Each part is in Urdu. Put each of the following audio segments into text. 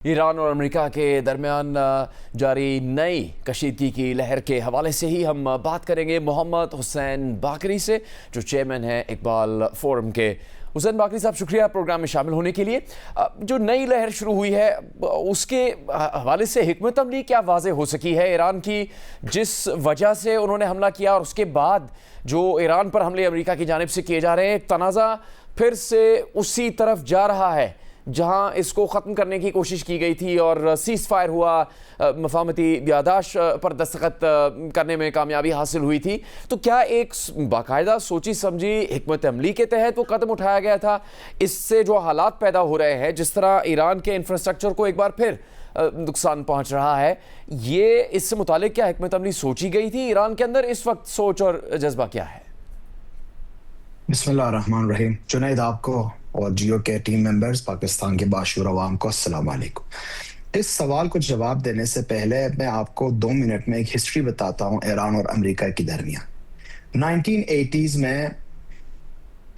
ایران اور امریکہ کے درمیان جاری نئی کشیدگی کی لہر کے حوالے سے ہی ہم بات کریں گے محمد حسین باقری سے، جو چیئرمین ہیں اقبال فورم کے۔ حسین باقری صاحب، شکریہ پروگرام میں شامل ہونے کے لیے۔ جو نئی لہر شروع ہوئی ہے اس کے حوالے سے حکمت عملی کیا واضح ہو سکی ہے ایران کی، جس وجہ سے انہوں نے حملہ کیا، اور اس کے بعد جو ایران پر حملے امریکہ کی جانب سے کیے جا رہے ہیں، ایک تنازع پھر سے اسی طرف جا رہا ہے جہاں اس کو ختم کرنے کی کوشش کی گئی تھی اور سیز فائر ہوا، مفاہمتی یادداشت پر دستخط کرنے میں کامیابی حاصل ہوئی تھی۔ تو کیا ایک باقاعدہ سوچی سمجھی حکمت عملی کے تحت وہ قدم اٹھایا گیا تھا؟ اس سے جو حالات پیدا ہو رہے ہیں، جس طرح ایران کے انفراسٹرکچر کو ایک بار پھر نقصان پہنچ رہا ہے، یہ اس سے متعلق کیا حکمت عملی سوچی گئی تھی ایران کے اندر؟ اس وقت سوچ اور جذبہ کیا ہے؟ بسم اللہ الرحمن الرحیم۔ جنید، آپ کو اور جیو کے ٹیم ممبرز، پاکستان کے باشعور عوام کو السلام علیکم۔ اس سوال کو جواب دینے سے پہلے میں آپ کو 2 منٹ میں ایک ہسٹری بتاتا ہوں ایران اور امریکہ کے درمیان۔ 1980s میں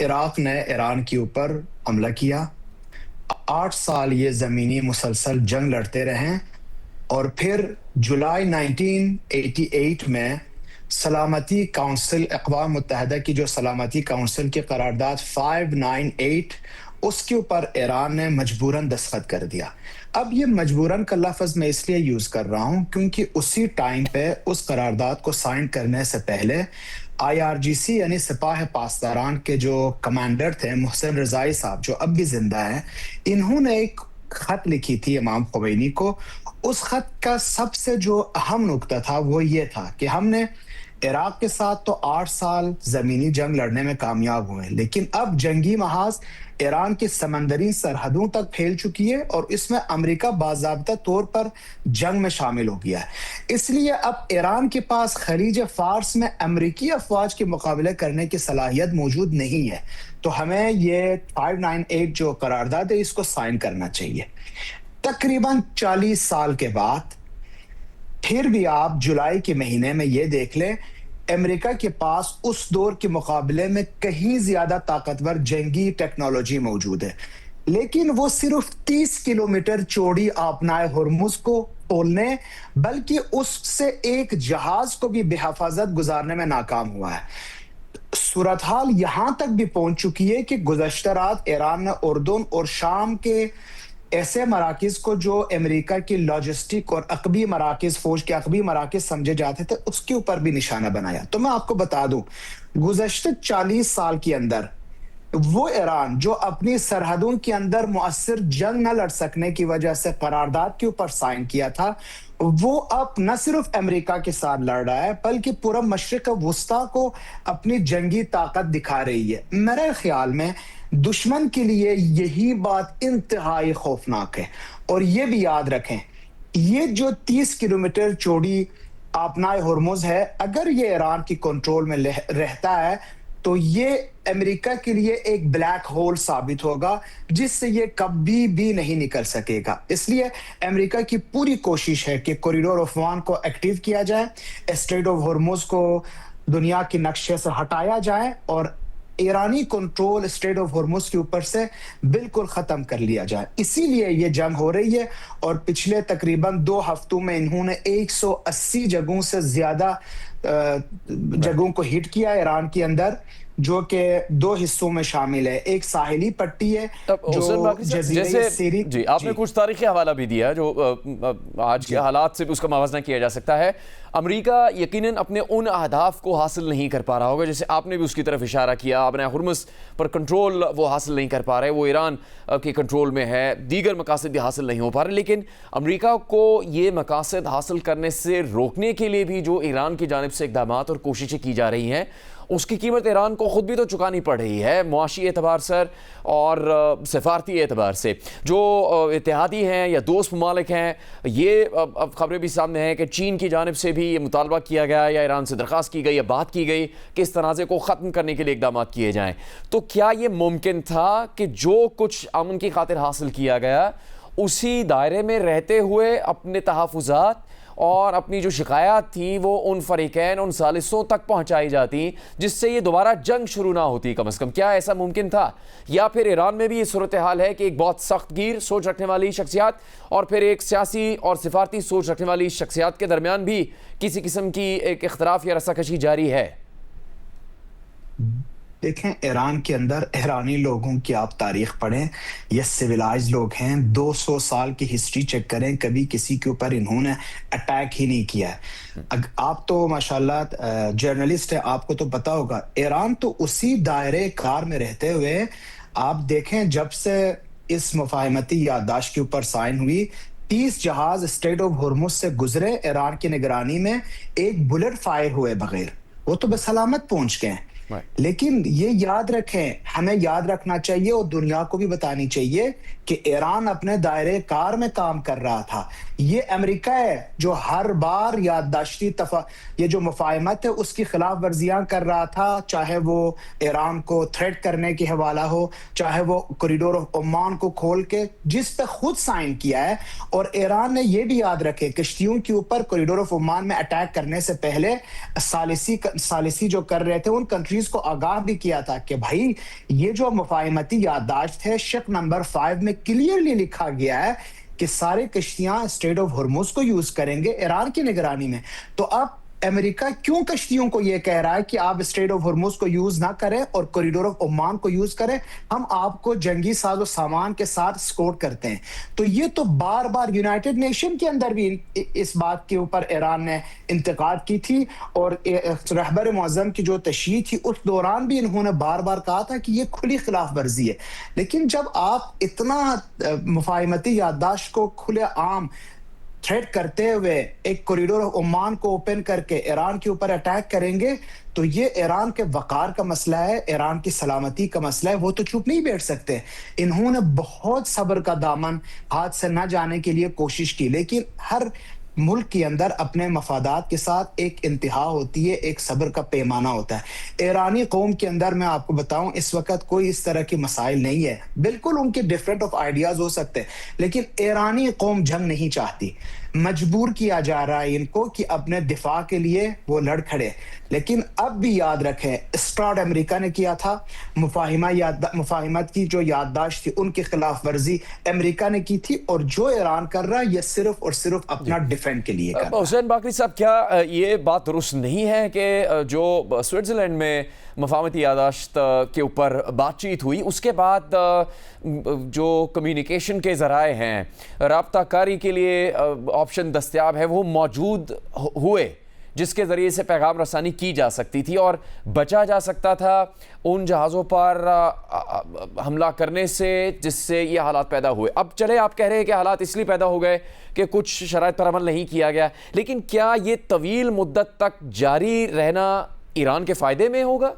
عراق نے ایران کے اوپر حملہ کیا۔ 8 سال یہ زمینی مسلسل جنگ لڑتے رہے، اور پھر جولائی 1988 میں سلامتی کونسل، اقوام متحدہ کی جو سلامتی کونسل کی قرارداد 598، اس کے اوپر ایران نے مجبوراً دستخط کر دیا۔ اب یہ مجبوراً کا لفظ میں اس لیے یوز کر رہا ہوں کیونکہ اسی ٹائم پہ اس قرارداد کو سائن کرنے سے پہلے IRGC یعنی سپاہ پاسداران کے جو کمانڈر تھے محسن رضائی صاحب، جو اب بھی زندہ ہیں، انہوں نے ایک خط لکھی تھی امام خمینی کو۔ اس خط کا سب سے جو اہم نقطہ تھا وہ یہ تھا کہ ہم نے عراق کے ساتھ تو 8 سال زمینی جنگ لڑنے میں کامیاب ہوئے، لیکن اب جنگی محاذ ایران کی سمندری سرحدوں تک پھیل چکی ہے، اور اس میں امریکہ باضابطہ طور پر جنگ میں شامل ہو گیا ہے۔ اس لیے اب ایران کے پاس خلیج فارس میں امریکی افواج کے مقابلے کرنے کی صلاحیت موجود نہیں ہے، تو ہمیں یہ 598 جو قرارداد ہے اس کو سائن کرنا چاہیے۔ تقریباً 40 سال کے بعد پھر بھی آپ جولائی کے مہینے میں یہ دیکھ لیں، امریکہ کے پاس اس دور کے مقابلے میں کہیں زیادہ طاقتور جنگی ٹیکنالوجی موجود ہے، لیکن وہ صرف 30 کلومیٹر چوڑی آبنائے ہرمز کو کھولنے، بلکہ اس سے ایک جہاز کو بھی بے حفاظت گزارنے میں ناکام ہوا ہے۔ صورتحال یہاں تک بھی پہنچ چکی ہے کہ گزشتہ رات ایران نے اردن اور شام کے ایسے مراکز کو جو امریکہ کی لاجسٹک اور عقبی مراکز، فوج کے عقبی مراکز سمجھے جاتے تھے، اس کے اوپر بھی نشانہ بنایا۔ تو میں آپ کو بتا دوں، گزشتہ 40 سال کے اندر وہ ایران جو اپنی سرحدوں کے اندر مؤثر جنگ نہ لڑ سکنے کی وجہ سے قرارداد کے اوپر سائن کیا تھا، وہ اب نہ صرف امریکہ کے ساتھ لڑ رہا ہے بلکہ پورا مشرق وسطیٰ کو اپنی جنگی طاقت دکھا رہی ہے۔ میرے خیال میں دشمن کے لیے یہی بات انتہائی خوفناک ہے، اور یہ بھی یاد رکھیں، یہ جو 30 کلومیٹر چوڑی آبنائے ہرمز ہے، اگر یہ ایران کی کنٹرول میں رہتا ہے تو یہ امریکہ کے لیے ایک بلیک ہول ثابت ہوگا، جس سے یہ کبھی بھی نہیں نکل سکے گا۔ اس لیے امریکہ کی پوری کوشش ہے کہ کوریڈور آف وان کو ایکٹیو کیا جائے، اسٹریٹ آف ہرمز کو دنیا کے نقشے سے ہٹایا جائے، اور ایرانی کنٹرول اسٹریٹ آف ہرمز کے اوپر سے بالکل ختم کر لیا جائے۔ اسی لیے یہ جنگ ہو رہی ہے، اور پچھلے تقریباً 2 ہفتوں میں انہوں نے 180 جگہوں سے زیادہ جگہوں کو ہٹ کیا ایران کے اندر، جو کہ 2 حصوں میں شامل ہے۔ ایک ساحلی پٹی ہے جو جزیرہ سیری۔ جی، آپ نے کچھ تاریخی حوالہ بھی دیا جو آج کے حالات سے بھی اس کا موازنہ کیا جا سکتا ہے۔ امریکہ یقیناً اپنے ان اہداف کو حاصل نہیں کر پا رہا ہوگا، جیسے آپ نے بھی اس کی طرف اشارہ کیا، اپنے ہرمز پر کنٹرول وہ حاصل نہیں کر پا رہے، وہ ایران کے کنٹرول میں ہے، دیگر مقاصد بھی حاصل نہیں ہو پا رہے، لیکن امریکہ کو یہ مقاصد حاصل کرنے سے روکنے کے لیے بھی جو ایران کی جانب سے اقدامات اور کوششیں کی جا رہی ہیں، اس کی قیمت ایران کو خود بھی تو چکانی پڑ رہی ہے، معاشی اعتبار سے اور سفارتی اعتبار سے۔ جو اتحادی ہیں یا دوست ممالک ہیں، یہ اب خبریں بھی سامنے ہیں کہ چین کی جانب سے بھی یہ مطالبہ کیا گیا یا ایران سے درخواست کی گئی یا بات کی گئی کہ اس تنازع کو ختم کرنے کے لیے اقدامات کیے جائیں۔ تو کیا یہ ممکن تھا کہ جو کچھ امن کی خاطر حاصل کیا گیا، اسی دائرے میں رہتے ہوئے اپنے تحفظات اور اپنی جو شکایات تھیں وہ ان فریقین، ان ثالثوں تک پہنچائی جاتی جس سے یہ دوبارہ جنگ شروع نہ ہوتی کم از کم؟ کیا ایسا ممکن تھا؟ یا پھر ایران میں بھی یہ صورتحال ہے کہ ایک بہت سخت گیر سوچ رکھنے والی شخصیات اور پھر ایک سیاسی اور سفارتی سوچ رکھنے والی شخصیات کے درمیان بھی کسی قسم کی ایک اختلاف یا رساکشی جاری ہے؟ دیکھیں، ایران کے اندر ایرانی لوگوں کی آپ تاریخ پڑھیں، یہ سویلائز لوگ ہیں. 200 سال کی ہسٹری چیک کریں، کبھی کسی کے اوپر انہوں نے اٹیک ہی نہیں کیا ہے. آپ تو ماشاءاللہ جرنلسٹ ہیں، آپ کو تو پتا ہوگا ایران تو اسی دائرے کار میں رہتے ہوئے، آپ دیکھیں جب سے اس مفاہمتی یادداشت کے اوپر سائن ہوئی، 30 جہاز اسٹریٹ آف ہرمز سے گزرے ایران کی نگرانی میں، ایک بلٹ فائر ہوئے بغیر، وہ تو بسلامت پہنچ گئے. لیکن یہ یاد رکھیں، ہمیں یاد رکھنا چاہیے اور دنیا کو بھی بتانی چاہیے کہ ایران اپنے دائرے کار میں کام کر رہا تھا. یہ امریکہ ہے جو ہر بار یادداشتی یہ جو مفاہمت ہے اس کی خلاف ورزیاں کر رہا تھا، چاہے وہ ایران کو تھریٹ کرنے کے حوالہ ہو، چاہے وہ کوریڈور آف عمان کو کھول کے، جس پہ خود سائن کیا ہے. اور ایران نے یہ بھی یاد رکھے کشتیوں کے اوپر کوریڈور آف عمان میں اٹیک کرنے سے پہلے ثالثی جو کر رہے تھے ان کنٹریز کو آگاہ بھی کیا تھا کہ بھائی یہ جو مفاہمتی یادداشت ہے، شق نمبر 5 میں کلیئرلی لکھا گیا ہے کہ سارے کشتیاں اسٹریٹ آف ہرمز کو یوز کریں گے ایران کی نگرانی میں. تو اب امریکہ کیوں کشتیوں کو یہ کہہ رہا ہے کہ آپ اسٹریٹ آف ہرمز کو یوز نہ کریں اور کوریڈور آف عمان کو یوز کریں؟ ہم آپ کو جنگی ساز و سامان کے ساتھ اسکورٹ کرتے ہیں. تو یہ تو بار بار یونائٹڈ نیشن کے اندر بھی اس بات کے اوپر ایران نے انتقاد کی تھی، اور رہبر معظم کی جو تشریح تھی اس دوران بھی انہوں نے بار بار کہا تھا کہ یہ کھلی خلاف ورزی ہے. لیکن جب آپ اتنا مفاہمتی یادداشت کو کھلے عام تھریٹ کرتے ہوئے ایک کوریڈور آف عمان کو اوپن کر کے ایران کے اوپر اٹیک کریں گے، تو یہ ایران کے وقار کا مسئلہ ہے، ایران کی سلامتی کا مسئلہ ہے. وہ تو چپ نہیں بیٹھ سکتے. انہوں نے بہت صبر کا دامن ہاتھ سے نہ جانے کے لیے کوشش کی، لیکن ہر ملک کے اندر اپنے مفادات کے ساتھ ایک انتہا ہوتی ہے، ایک صبر کا پیمانہ ہوتا ہے. ایرانی قوم کے اندر میں آپ کو بتاؤں اس وقت کوئی اس طرح کی مسائل نہیں ہے. بالکل ان کے ڈیفرنٹ آف آئیڈیاز ہو سکتے ہیں، لیکن ایرانی قوم جنگ نہیں چاہتی. مجبور کیا جا رہا ہے ان کو کہ اپنے دفاع کے لیے وہ لڑ کھڑے. لیکن اب بھی یاد رکھیں، اسٹارٹ امریکہ نے کیا تھا، مفاہمت کی جو یادداشت تھی ان کی خلاف ورزی امریکہ نے کی تھی، اور جو ایران کر رہا ہے یہ صرف اور صرف اپنا ڈیفینڈ کے لیے کر رہا ہے. حسین باقری صاحب، کیا یہ بات درست نہیں ہے کہ جو سوئٹزرلینڈ میں مفاہمتی یادداشت کے اوپر بات چیت ہوئی، اس کے بعد جو کمیونیکیشن کے ذرائع ہیں، رابطہ کاری کے لیے آپشن دستیاب ہے، وہ موجود ہوئے جس کے ذریعے سے پیغام رسانی کی جا سکتی تھی اور بچا جا سکتا تھا ان جہازوں پر حملہ کرنے سے جس سے یہ حالات پیدا ہوئے؟ اب چلے آپ کہہ رہے ہیں کہ حالات اس لیے پیدا ہو گئے کہ کچھ شرائط پر عمل نہیں کیا گیا، لیکن کیا یہ طویل مدت تک جاری رہنا ایران کے فائدے میں ہوگا؟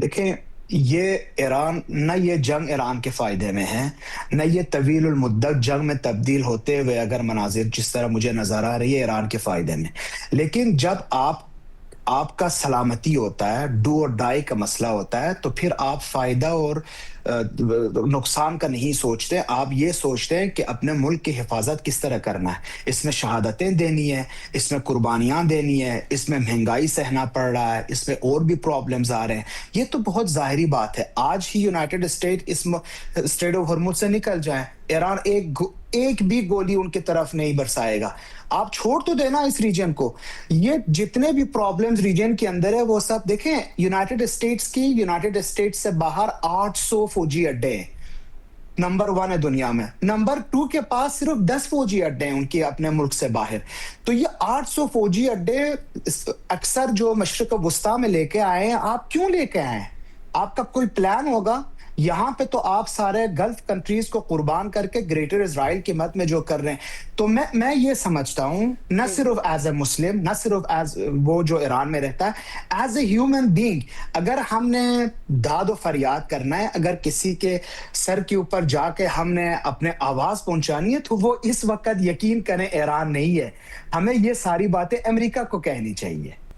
دیکھیں، یہ ایران نہ یہ جنگ ایران کے فائدے میں ہے، نہ یہ طویل المدت جنگ میں تبدیل ہوتے ہوئے اگر مناظر جس طرح مجھے نظر آ رہی ہے ایران کے فائدے میں. لیکن جب آپ کا سلامتی ہوتا ہے، ڈو اور ڈائی کا مسئلہ ہوتا ہے، تو پھر آپ فائدہ اور نقصان کا نہیں سوچتے. آپ یہ سوچتے ہیں کہ اپنے ملک کی حفاظت کس طرح کرنا ہے. اس میں شہادتیں دینی ہے، اس میں قربانیاں دینی ہے، اس میں مہنگائی سہنا پڑ رہا ہے، اس میں اور بھی پرابلمز آ رہے ہیں. یہ تو بہت ظاہری بات ہے. آج ہی یونائٹڈ اسٹیٹ اس اسٹریٹ آف ہرمز سے نکل جائیں، ایران ایک بھی گولی ان کی طرف نہیں برسائے گا. آپ چھوڑ تو دینا اس ریجن کو. یہ جتنے بھی پرابلمز ریجن کے اندر ہے وہ سب دیکھیں، یونائٹڈ اسٹیٹس سے باہر 800 فوجی اڈے ہیں. نمبر 1 ہے دنیا میں. نمبر 2 کے پاس صرف 10 فوجی اڈے ہیں ان کے اپنے ملک سے باہر. تو یہ 800 فوجی اڈے اکثر جو مشرق وسطیٰ میں لے کے آئے ہیں، آپ کیوں لے کے آئے ہیں؟ آپ کا کوئی پلان ہوگا. یہاں پہ تو آپ سارے گلف کنٹریز کو قربان کر کے گریٹر اسرائیل کی مد میں جو کر رہے ہیں. تو میں یہ سمجھتا ہوں، نہ صرف ایز اے مسلم، نہ صرف ایز وہ جو ایران میں رہتا ہے، ایز اے ہیومن بینگ، اگر ہم نے داد و فریاد کرنا ہے، اگر کسی کے سر کے اوپر جا کے ہم نے اپنے آواز پہنچانی ہے، تو وہ اس وقت یقین کریں ایران نہیں ہے. ہمیں یہ ساری باتیں امریکہ کو کہنی چاہیے.